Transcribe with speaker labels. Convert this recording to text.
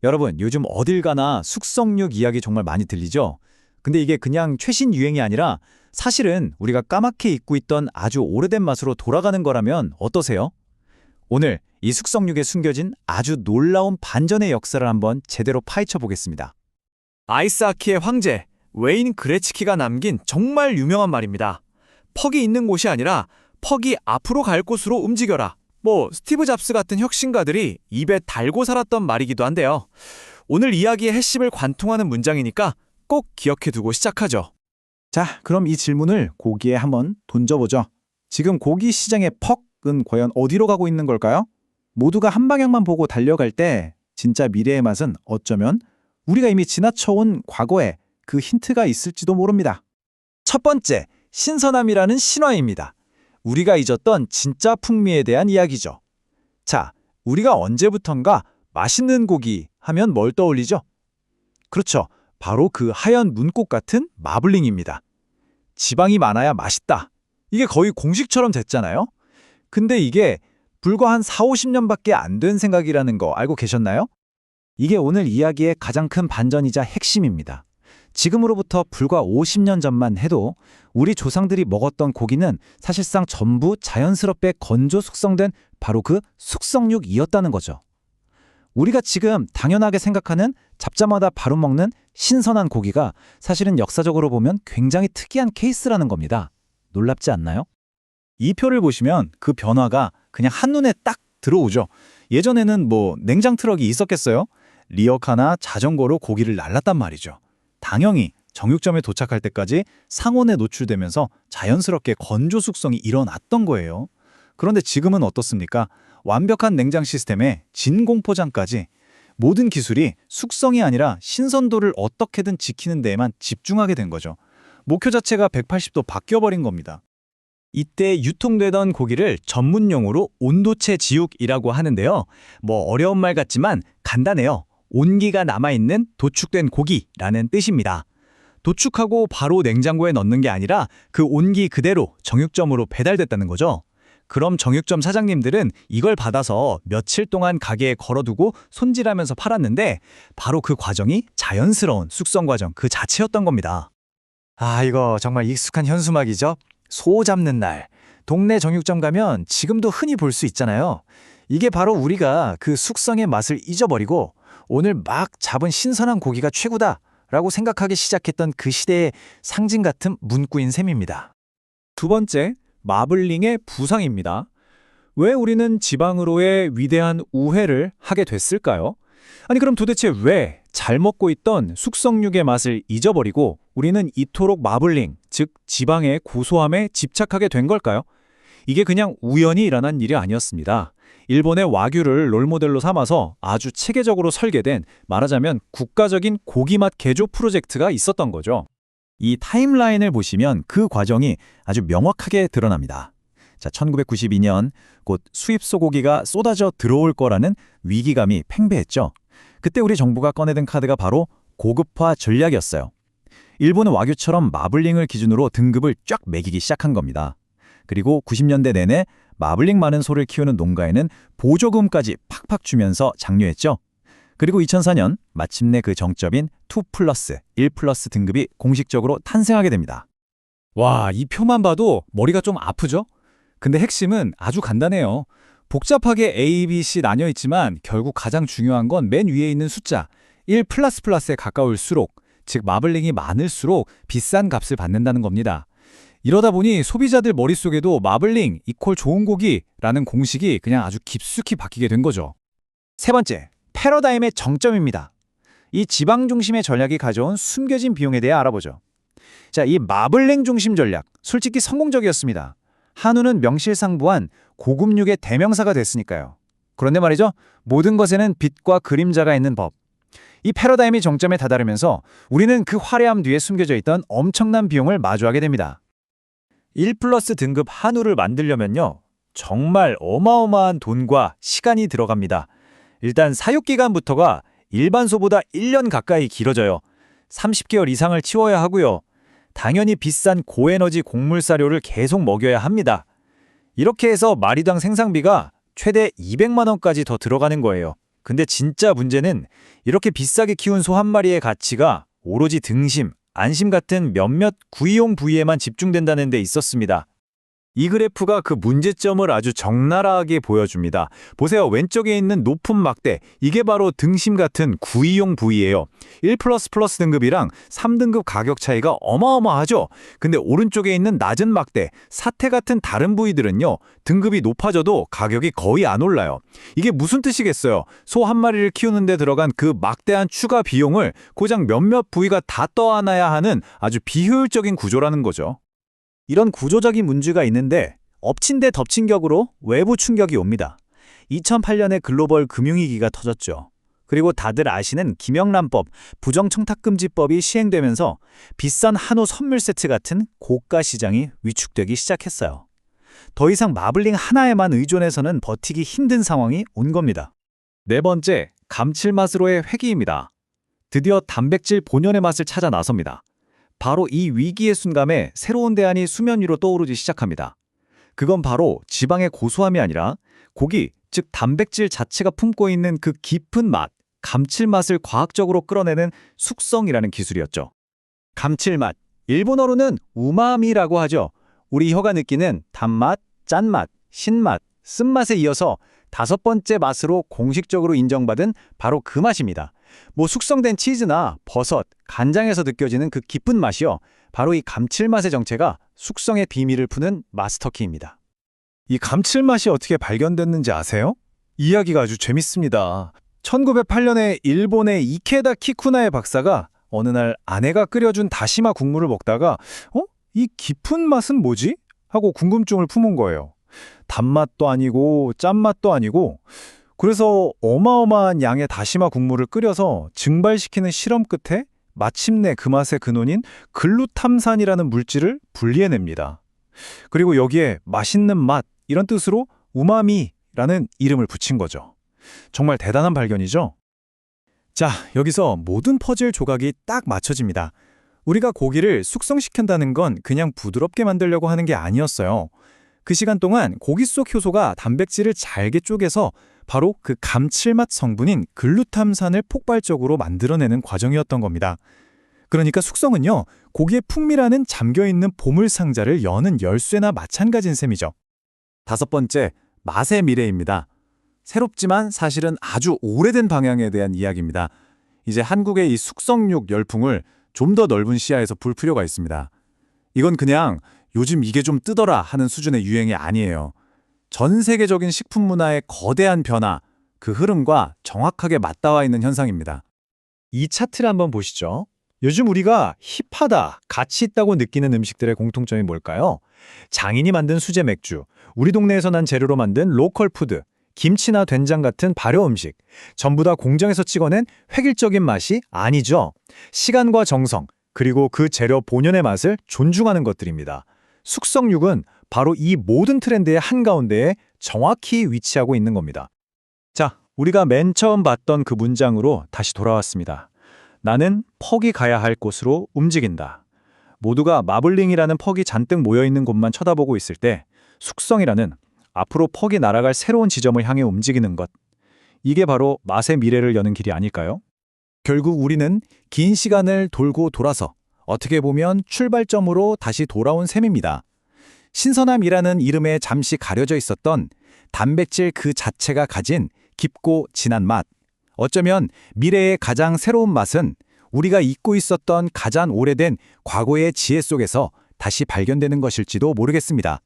Speaker 1: 여러분, 요즘 어딜 가나 숙성육 이야기 정말 많이 들리죠? 근데 이게 그냥 최신 유행이 아니라 사실은 우리가 까맣게 잊고 있던 아주 오래된 맛으로 돌아가는 거라면 어떠세요? 오늘 이 숙성육에 숨겨진 아주 놀라운 반전의 역사를 한번 제대로 파헤쳐 보겠습니다.
Speaker 2: 아이스하키의 황제 웨인 그레츠키가 남긴 정말 유명한 말입니다. 퍽이 있는 곳이 아니라 퍽이 앞으로 갈 곳으로 움직여라. 스티브 잡스 같은 혁신가들이 입에 달고 살았던 말이기도 한데요. 오늘 이야기의 핵심을 관통하는 문장이니까 꼭 기억해두고 시작하죠.
Speaker 1: 자, 그럼 이 질문을 고기에 한번 던져보죠. 지금 고기 시장의 퍽은 과연 어디로 가고 있는 걸까요? 모두가 한 방향만 보고 달려갈 때 진짜 미래의 맛은 어쩌면 우리가 이미 지나쳐온 과거에 그 힌트가 있을지도 모릅니다. 첫 번째, 신선함이라는 신화입니다. 우리가 잊었던 진짜 풍미에 대한 이야기죠. 자, 우리가 언제부턴가 맛있는 고기 하면 뭘 떠올리죠? 그렇죠. 바로 그 하얀 문꽃 같은 마블링입니다. 지방이 많아야 맛있다. 이게 거의 공식처럼 됐잖아요. 근데 이게 불과 한 4, 50년밖에 안 된 생각이라는 거 알고 계셨나요? 이게 오늘 이야기의 가장 큰 반전이자 핵심입니다. 지금으로부터 불과 50년 전만 해도 우리 조상들이 먹었던 고기는 사실상 전부 자연스럽게 건조 숙성된 바로 그 숙성육이었다는 거죠. 우리가 지금 당연하게 생각하는 잡자마자 바로 먹는 신선한 고기가 사실은 역사적으로 보면 굉장히 특이한 케이스라는 겁니다. 놀랍지 않나요? 이 표를 보시면 그 변화가 그냥 한눈에 딱 들어오죠. 예전에는 냉장 트럭이 있었겠어요? 리어카나 자전거로 고기를 날랐단 말이죠. 당연히 정육점에 도착할 때까지 상온에 노출되면서 자연스럽게 건조 숙성이 일어났던 거예요. 그런데 지금은 어떻습니까? 완벽한 냉장 시스템에 진공포장까지 모든 기술이 숙성이 아니라 신선도를 어떻게든 지키는 데에만 집중하게 된 거죠. 목표 자체가 180도 바뀌어버린 겁니다. 이때 유통되던 고기를 전문용어로 온도체 지육이라고 하는데요. 어려운 말 같지만 간단해요. 온기가 남아있는 도축된 고기라는 뜻입니다. 도축하고 바로 냉장고에 넣는 게 아니라 그 온기 그대로 정육점으로 배달됐다는 거죠. 그럼 정육점 사장님들은 이걸 받아서 며칠 동안 가게에 걸어두고 손질하면서 팔았는데 바로 그 과정이 자연스러운 숙성 과정 그 자체였던 겁니다. 이거 정말 익숙한 현수막이죠? 소 잡는 날. 동네 정육점 가면 지금도 흔히 볼 수 있잖아요. 이게 바로 우리가 그 숙성의 맛을 잊어버리고 오늘 막 잡은 신선한 고기가 최고다라고 생각하기 시작했던 그 시대의 상징 같은 문구인 셈입니다. 두 번째, 마블링의 부상입니다. 왜 우리는 지방으로의 위대한 우회를 하게 됐을까요? 그럼 도대체 왜 잘 먹고 있던 숙성육의 맛을 잊어버리고 우리는 이토록 마블링, 즉 지방의 고소함에 집착하게 된 걸까요? 이게 그냥 우연히 일어난 일이 아니었습니다. 일본의 와규를 롤모델로 삼아서 아주 체계적으로 설계된 말하자면 국가적인 고기맛 개조 프로젝트가 있었던 거죠. 이 타임라인을 보시면 그 과정이 아주 명확하게 드러납니다. 자, 1992년 곧 수입 소고기가 쏟아져 들어올 거라는 위기감이 팽배했죠. 그때 우리 정부가 꺼내든 카드가 바로 고급화 전략이었어요. 일본은 와규처럼 마블링을 기준으로 등급을 쫙 매기기 시작한 겁니다. 그리고 90년대 내내 마블링 많은 소를 키우는 농가에는 보조금까지 팍팍 주면서 장려했죠. 그리고 2004년 마침내 그 정점인 2+, 1+ 등급이 공식적으로 탄생하게 됩니다. 와, 이 표만 봐도 머리가 좀 아프죠? 근데 핵심은 아주 간단해요. 복잡하게 A, B, C 나뉘어 있지만 결국 가장 중요한 건 맨 위에 있는 숫자 1++에 가까울수록, 즉 마블링이 많을수록 비싼 값을 받는다는 겁니다. 이러다 보니 소비자들 머릿속에도 마블링 이퀄 좋은 고기라는 공식이 그냥 아주 깊숙이 박히게 된 거죠. 세 번째, 패러다임의 정점입니다. 이 지방 중심의 전략이 가져온 숨겨진 비용에 대해 알아보죠. 자, 이 마블링 중심 전략, 솔직히 성공적이었습니다. 한우는 명실상부한 고급육의 대명사가 됐으니까요. 그런데 말이죠, 모든 것에는 빛과 그림자가 있는 법. 이 패러다임이 정점에 다다르면서 우리는 그 화려함 뒤에 숨겨져 있던 엄청난 비용을 마주하게 됩니다. 1+ 등급 한우를 만들려면요, 정말 어마어마한 돈과 시간이 들어갑니다. 일단 사육기간부터가 일반 소보다 1년 가까이 길어져요. 30개월 이상을 치워야 하고요. 당연히 비싼 고에너지 곡물 사료를 계속 먹여야 합니다. 이렇게 해서 마리당 생산비가 최대 200만 원까지 더 들어가는 거예요.
Speaker 3: 근데 진짜 문제는 이렇게 비싸게 키운 소 한 마리의 가치가 오로지 등심, 안심 같은 몇몇 구이용 부위에만 집중된다는 데 있었습니다. 이 그래프가 그 문제점을 아주 적나라하게 보여줍니다. 보세요. 왼쪽에 있는 높은 막대, 이게 바로 등심 같은 구이용 부위예요. 1++ 등급이랑 3등급 가격 차이가 어마어마하죠. 근데 오른쪽에 있는 낮은 막대, 사태 같은 다른 부위들은요, 등급이 높아져도 가격이 거의 안 올라요. 이게 무슨 뜻이겠어요? 소 한 마리를 키우는데 들어간 그 막대한 추가 비용을 고작 몇몇 부위가 다 떠안아야 하는 아주 비효율적인 구조라는 거죠.
Speaker 1: 이런 구조적인 문제가 있는데 엎친 데 덮친 격으로 외부 충격이 옵니다. 2008년에 글로벌 금융위기가 터졌죠. 그리고 다들 아시는 김영란법, 부정청탁금지법이 시행되면서 비싼 한우 선물 세트 같은 고가 시장이 위축되기 시작했어요. 더 이상 마블링 하나에만 의존해서는 버티기 힘든 상황이 온 겁니다.
Speaker 3: 네 번째, 감칠맛으로의 회귀입니다. 드디어 단백질 본연의 맛을 찾아 나섭니다. 바로 이 위기의 순간에 새로운 대안이 수면 위로 떠오르기 시작합니다. 그건 바로 지방의 고소함이 아니라 고기, 즉 단백질 자체가 품고 있는 그 깊은 맛, 감칠맛을 과학적으로 끌어내는 숙성이라는 기술이었죠.
Speaker 1: 감칠맛, 일본어로는 우마미라고 하죠. 우리 혀가 느끼는 단맛, 짠맛, 신맛, 쓴맛에 이어서 5번째 맛으로 공식적으로 인정받은 바로 그 맛입니다. 숙성된 치즈나 버섯, 간장에서 느껴지는 그 깊은 맛이요. 바로 이 감칠맛의 정체가 숙성의 비밀을 푸는 마스터키입니다.
Speaker 3: 이 감칠맛이 어떻게 발견됐는지 아세요? 이야기가 아주 재밌습니다. 1908년에 일본의 이케다 키쿠나의 박사가 어느 날 아내가 끓여준 다시마 국물을 먹다가 이 깊은 맛은 뭐지? 하고 궁금증을 품은 거예요. 단맛도 아니고 짠맛도 아니고 그래서 어마어마한 양의 다시마 국물을 끓여서 증발시키는 실험 끝에 마침내 그 맛의 근원인 글루탐산이라는 물질을 분리해냅니다. 그리고 여기에 맛있는 맛 이런 뜻으로 우마미라는 이름을 붙인 거죠. 정말 대단한 발견이죠? 자, 여기서 모든 퍼즐 조각이 딱 맞춰집니다. 우리가 고기를 숙성시킨다는 건 그냥 부드럽게 만들려고 하는 게 아니었어요. 그 시간 동안 고기 속 효소가 단백질을 잘게 쪼개서 바로 그 감칠맛 성분인 글루탐산을 폭발적으로 만들어내는 과정이었던 겁니다. 그러니까 숙성은요, 고기의 풍미라는 잠겨있는 보물 상자를 여는 열쇠나 마찬가지인 셈이죠. 5번째, 맛의 미래입니다. 새롭지만 사실은 아주 오래된 방향에 대한 이야기입니다. 이제 한국의 이 숙성육 열풍을 좀 더 넓은 시야에서 볼 필요가 있습니다. 이건 그냥 요즘 이게 좀 뜨더라 하는 수준의 유행이 아니에요. 전 세계적인 식품 문화의 거대한 변화, 그 흐름과 정확하게 맞닿아 있는 현상입니다. 이 차트를 한번 보시죠. 요즘 우리가 힙하다, 가치 있다고 느끼는 음식들의 공통점이 뭘까요? 장인이 만든 수제 맥주, 우리 동네에서 난 재료로 만든 로컬 푸드, 김치나 된장 같은 발효 음식, 전부 다 공장에서 찍어낸 획일적인 맛이 아니죠. 시간과 정성, 그리고 그 재료 본연의 맛을 존중하는 것들입니다. 숙성육은 바로 이 모든 트렌드의 한가운데에 정확히 위치하고 있는 겁니다. 자, 우리가 맨 처음 봤던 그 문장으로 다시 돌아왔습니다. 나는 퍽이 가야 할 곳으로 움직인다. 모두가 마블링이라는 퍽이 잔뜩 모여있는 곳만 쳐다보고 있을 때 숙성이라는 앞으로 퍽이 날아갈 새로운 지점을 향해 움직이는 것. 이게 바로 맛의 미래를 여는 길이 아닐까요? 결국 우리는 긴 시간을 돌고 돌아서 어떻게 보면 출발점으로 다시 돌아온 셈입니다. 신선함이라는 이름에 잠시 가려져 있었던 단백질 그 자체가 가진 깊고 진한 맛. 어쩌면 미래의 가장 새로운 맛은 우리가 잊고 있었던 가장 오래된 과거의 지혜 속에서 다시 발견되는 것일지도 모르겠습니다.